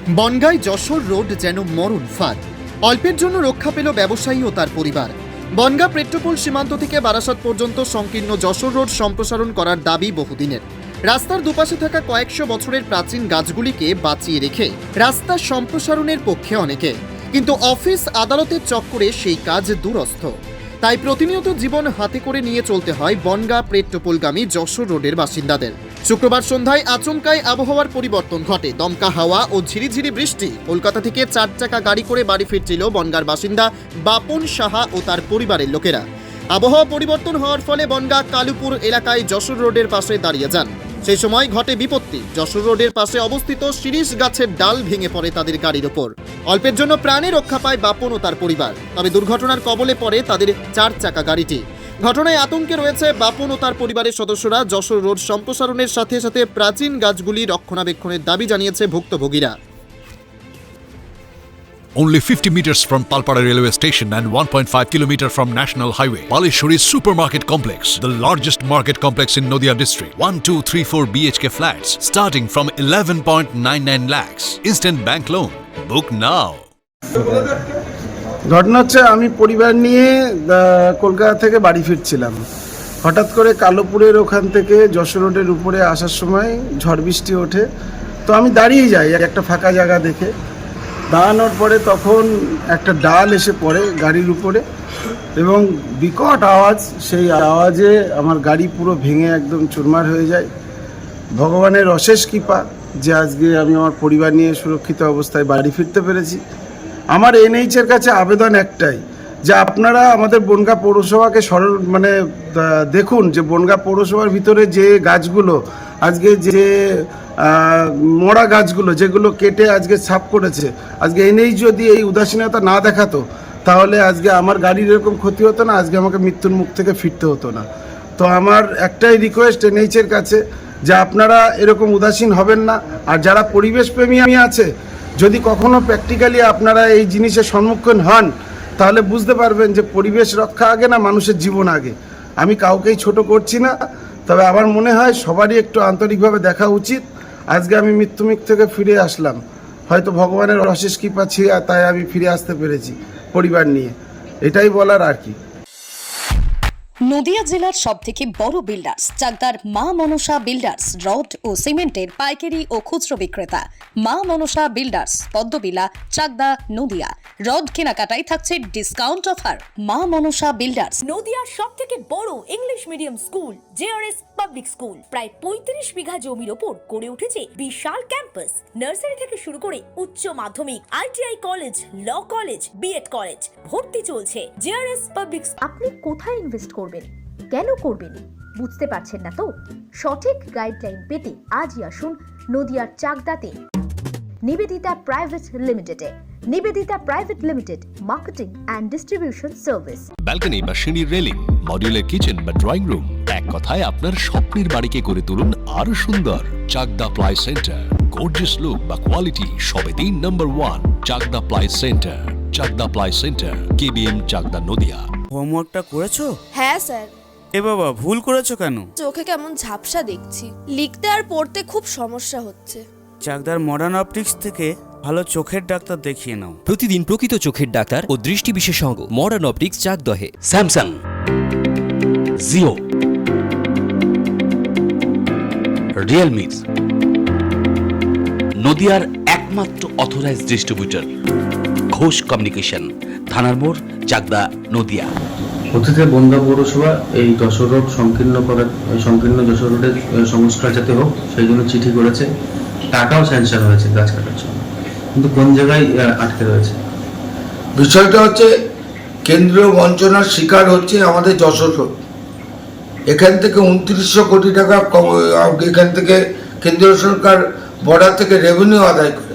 বনগাঁয় Jessore road যেন মরণ ফাঁদ। অল্পের জন্য রক্ষা পেল ব্যবসায়ী ও তার পরিবার। বনগাঁ পেট্রোপোল সীমান্ত থেকে বারাসাত পর্যন্ত সংকীর্ণ যশোর রোড সম্প্রসারণ করার দাবি বহুদিনের। রাস্তার দুপাশে থাকা কয়েকশো বছরের প্রাচীন গাছগুলিকে বাঁচিয়ে রেখে রাস্তা সম্প্রসারণের পক্ষে অনেকে, কিন্তু অফিস আদালতের চক্করে সেই কাজ দুরস্থ। তাই প্রতিনিয়ত জীবন হাতে করে নিয়ে চলতে হয় বনগাঁ পেট্রোপোলগামী যশোর রোডের বাসিন্দাদের। শুক্রবার সন্ধ্যায় আচমকাই আবহাওয়ার পরিবর্তন ঘটে। দমকা হাওয়া ও ঝিরিঝিরি বৃষ্টি। কলকাতা থেকে 4 চাকা গাড়ি করে বাড়ি ফিরছিল বনগাঁর বাসিন্দা বাপন সাহা ও তার পরিবারের লোকেরা। আবহাওয়া পরিবর্তন হওয়ার ফলে বনগাঁ কালুপুর এলাকায় যশোর রোডের পাশে দাঁড়িয়ে যান। সেই সময় ঘটে বিপত্তি। যশোর রোডের পাশে অবস্থিত শিরীষ গাছের ডাল ভেঙে পড়ে তাদের গাড়ির ওপর। অল্পের জন্য প্রাণে রক্ষা পায় বাপন ও তার পরিবার। তবে দুর্ঘটনার কবলে পড়ে তাদের 4 চাকা গাড়িটি। ঘটনায় আতঙ্কে রয়েছে বাপন ও তার পরিবারের সদস্যরা। যশোর রোড সম্প্রসারণের সাথে সাথে প্রাচীন গাছগুলি রক্ষণাবেক্ষণের দাবি জানিয়েছে ভুক্তভোগীরা। Only 50 meters from Palpara railway station and 1.5 kilometer from National Highway, Palishuri Supermarket Complex, the largest market complex in Nadia district. 1, 2, 3, 4 BHK flats starting from 11.99 lakhs. Instant bank loan. Book now. ঘটনা হচ্ছে, আমি পরিবার নিয়ে কলকাতা থেকে বাড়ি ফিরছিলাম। হঠাৎ করে কালোপুরের ওখান থেকে যশোর রোডের উপরে আসার সময় ঝড় বৃষ্টি ওঠে। তো আমি দাঁড়িয়ে যাই একটা ফাঁকা জায়গা দেখে। দাঁড়ানোর পরে তখন একটা ডাল এসে পড়ে গাড়ির উপরে এবং বিকট আওয়াজ। সেই আওয়াজে আমার গাড়ি পুরো ভেঙে একদম চুরমার হয়ে যায়। ভগবানের অশেষ কৃপা যে আজকে আমি আমার পরিবার নিয়ে সুরক্ষিত অবস্থায় বাড়ি ফিরতে পেরেছি। আমার এনএইচের কাছে আবেদন একটাই, যে আপনারা আমাদের বনগাঁ পৌরসভাকে দেখুন যে বনগাঁ পৌরসভার ভিতরে যে গাছগুলো আজকে যে মরা গাছগুলো যেগুলো কেটে আজকে সাফ করেছে, আজকে এনএইচ যদি এই উদাসীনতা না দেখাতো তাহলে আজকে আমার গাড়ির এরকম ক্ষতি হতো না, আজকে আমাকে মৃত্যুর মুখ থেকে ফিরতে হতো না। তো আমার একটাই রিকোয়েস্ট এনএইচের কাছে, যে আপনারা এরকম উদাসীন হবেন না। আর যারা পরিবেশ প্রেমী আছে, যদি কখনো প্র্যাকটিক্যালি আপনারা এই জিনিসের সম্মুখীন হন তাহলে বুঝতে পারবেন যে পরিবেশ রক্ষা আগে না মানুষের জীবন আগে। আমি কাউকেই ছোট করছি না, তবে আমার মনে হয় সবারই একটু আন্তরিকভাবে দেখা উচিত। আজকে আমি মৃত্যুমুখ থেকে ফিরে আসলাম, হয়তো ভগবানের অশেষ কৃপা ছিল, তাই আমি ফিরে আসতে পেরেছি পরিবার নিয়ে। এটাই বলার আর কি। নদিয়া জেলার সবথেকে বড় বিল্ডার্স চাকদার মা মনসা বিল্ডার্স, রড ও সিমেন্টের পাইকারি ও খুচরো বিক্রেতা। মা মনসা বিল্ডার্স, পদ্মবিলা, চাকদা, নদিয়া। রড কেনাকাটায় থাকছে ডিসকাউন্ট অফার। মা মনসা বিল্ডার্স। নদিয়ার সবথেকে বড় English medium school JRS public school, প্রায় 35 বিঘা জমির ওপর গড়ে উঠেছে বিশাল ক্যাম্পাস। নার্সারি থেকে শুরু করে উচ্চ মাধ্যমিক, ITI college, law college, BEd college, ভর্তি চলছে। JRS public. আপনি কোথায় ইনভেস্ট করবেন, কেন করবেন বুঝতে পারছেন না তো? সঠিক গাইডলাইন পেতে আজই আসুন নদিয়ার চাকদাতে নিবেদিতা প্রাইভেট লিমিটেডে। Nivedita private limited, marketing and distribution service. Balcony বা সিঁড়ির রেলিং, মডিউলার কিচেন বা ড্রয়িং রুম, এক কথায় আপনার স্বপ্নের বাড়িকে করে তুলুন আরো সুন্দর। Chakdah ply centre, gorgeous look বা কোয়ালিটি সবে 3 number 1 Chakdah ply centre. Chakdah ply centre, KBM, Chakdah, Nadia. হোমওয়ার্কটা করেছো? হ্যাঁ স্যার। এ বাবা, ভুল করেছো কেন? চোখে কেমন ঝাপসা দেখছি, লিখতে আর পড়তে খুব সমস্যা হচ্ছে। চাকদার মডার্ন অপটিক্স থেকে ভালো চোখের ডাক্তার দেখিয়ে নাও। প্রতিদিন প্রকৃত চোখের ডাক্তার ও দৃষ্টি বিশেষজ্ঞ মডার্ন অপটিক্স চাকদহে। স্যামসাং, জিও, রিয়েলমি, নদিয়ার একমাত্র অথরাইজড ডিস্ট্রিবিউটর ঘোষ কমিউনিকেশন, থানার মোড়, চাকদা, নদিয়া। অতীতে বনগাঁ পৌরসভা এই যশোর রোড সংকীর্ণ যশোর রোডের সংস্কার যাতে হোক সেই জন্য চিঠি করেছে, টাকাও স্যাংশন হয়েছে গাছ কাটার জন্য, কিন্তু কোন জায়গায় আটকে রয়েছে। বিষয়টা হচ্ছে কেন্দ্রীয় বঞ্চনার শিকার হচ্ছে আমাদের যশোর রোড। এখান থেকে 2900 কোটি টাকা এখান থেকে কেন্দ্রীয় সরকার বর্ডার থেকে রেভিনিউ আদায় করে,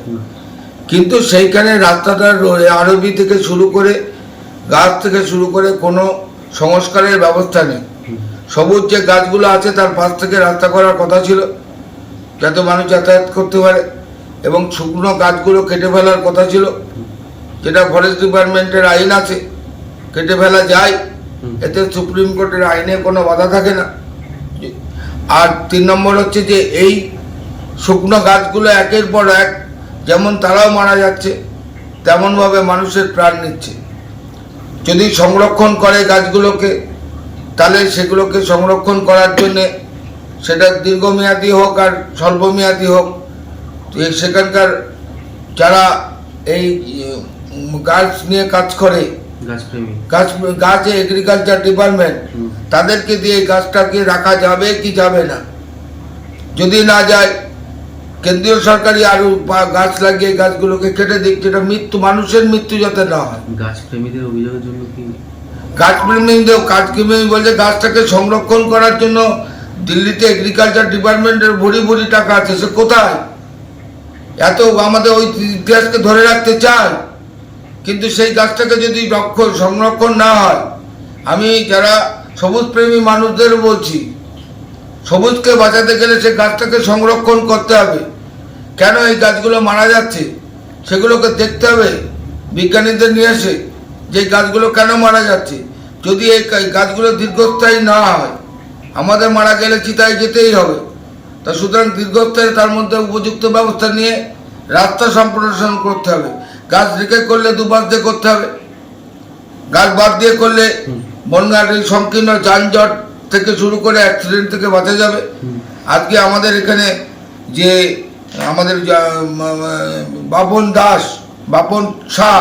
কিন্তু সেইখানে রাস্তাটার আরবি থেকে শুরু করে গাছ থেকে শুরু করে কোনো সংস্কারের ব্যবস্থা নেই। সবুজ যে গাছগুলো আছে তার পাশ থেকে রাস্তা করার কথা ছিল যাতে মানুষ যাতায়াত করতে পারে, এবং শুকনো গাছগুলো কেটে ফেলার কথা ছিল, যেটা ফরেস্ট ডিপার্টমেন্টের আইন আছে, কেটে ফেলা যায়, এতে সুপ্রিম কোর্টের আইনে কোনো বাধা থাকে না। আর 3 নম্বর হচ্ছে যে এই শুকনো গাছগুলো একের পর এক যেমন তারাও মারা যাচ্ছে, তেমনভাবে মানুষের প্রাণ নিচ্ছে। যদি সংরক্ষণ করে গাছগুলোকে, তাহলে সেগুলোকে সংরক্ষণ করার জন্যে সেটা দীর্ঘমেয়াদী হোক আর স্বল্পমেয়াদী হোক, সেখানকার যারা এই গাছ নিয়ে কাজ করে, গাছ এগ্রিকালচার ডিপার্টমেন্ট, তাদেরকে দিয়ে এই গাছটাকে রাখা যাবে কি যাবে না। যদি না যায়, কেন্দ্রীয় সরকারি আরো গাছ লাগিয়ে গাছগুলোকে কেটে দিক, যেটা মানুষের মৃত্যু যাতে না হয়। গাছপ্রেমীদের অভিযোগের জন্য কি গাছপ্রেমী বলছে গাছটাকে সংরক্ষণ করার জন্য দিল্লিতে এগ্রিকালচার ডিপার্টমেন্টের ভরি ভরি টাকা আছে, সে কোথায়? এত আমাদের ওই ইতিহাসকে ধরে রাখতে চায়, কিন্তু সেই গাছটাকে যদি সংরক্ষণ না হয়, আমি যারা সবুজ প্রেমী মানুষদের বলছি, সবুজকে বাঁচাতে গেলে সে গাছটাকে সংরক্ষণ করতে হবে। কেন এই গাছগুলো মারা যাচ্ছে সেগুলোকে দেখতে হবে, বিজ্ঞানীদের নিয়ে এসে যে গাছগুলো কেন মারা যাচ্ছে। যদি এই গাছগুলো দীর্ঘস্থায়ী না হয়, আমাদের মারা গেলে চিতায় যেতেই হবে। তা সুতরাং দীর্ঘস্থায়ী, তার মধ্যে উপযুক্ত ব্যবস্থা নিয়ে রাস্তা সম্প্রসারণ করতে হবে। গাছ রেখে করলে দুপাশ দিয়ে করতে হবে, গাছ বাদ দিয়ে করলে বন্যার এই সংকীর্ণ যানজট থেকে শুরু করে অ্যাক্সিডেন্ট থেকে বাঁচা যাবে। আজকে আমাদের এখানে যে আমাদের বাপন শাহ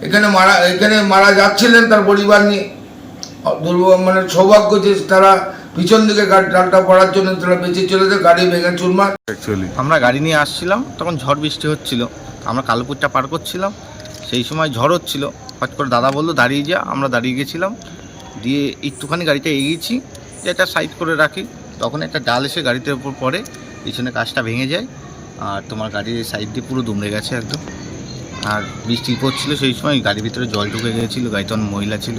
এখানে মারা যাচ্ছিলেন তার পরিবার নিয়ে, মানে সৌভাগ্য যে তারা পিছন দিকে ডালটা পড়ার জন্য তারা বেঁচে চলেছে, গাড়ি ভেঙে চুরমার। আমরা গাড়ি নিয়ে আসছিলাম, তখন ঝড় বৃষ্টি হচ্ছিল, আমরা কালোপুরটা পার করছিলাম, সেই সময় ঝড় হচ্ছিল। হঠাৎ করে দাদা বললো দাঁড়িয়ে যা, আমরা দাঁড়িয়ে গেছিলাম, দিয়ে একটুখানি গাড়িটা এগিয়েছি যে একটা সাইড করে রাখি, তখন একটা ডাল এসে গাড়িতে উপর পড়ে, পিছনে কাঁচটা ভেঙে যায়, আর তোমার গাড়ির সাইড দিয়ে পুরো দুমড়ে গেছে একদম। আর বৃষ্টি পড়ছিল, সেই সময় গাড়ির ভিতরে জল ঢুকে গিয়েছিলো, গাড়িতে অনেক মহিলা ছিল,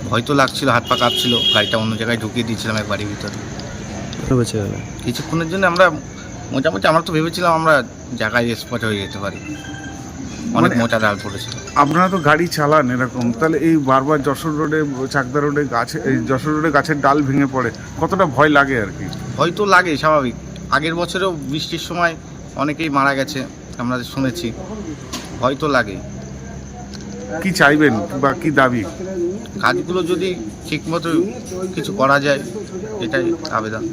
ভয় তো লাগছিল, হাত পা কাঁপছিল, গাড়িটা অন্য জায়গায় ঢুকিয়ে দিয়েছিলাম এক বাড়ির ভিতরে। কিছুক্ষণের জন্য আমরা মোটামুটি, আমরা তো ভেবেছিলাম আমরা জায়গায় স্পট হয়ে যেতে পারি, অনেক মোটা ডাল পড়েছিল। আপনারা তো গাড়ি চালান এরকম, তাহলে এই বারবার যশোর রোডে, চাকদা রোডে এই যশোর রোডে গাছের ডাল ভেঙে পড়ে, কতটা ভয় লাগে আর কি? ভয় তো লাগে, স্বাভাবিক। আগের বছরেও বৃষ্টির সময় অনেকেই মারা গেছে, আমরা শুনেছি, ভয় তো লাগে। কি চাইবেন বা কি দাবি? কাজগুলো যদি ঠিকমতো কিছু করা যায়, এটাই আবেদন।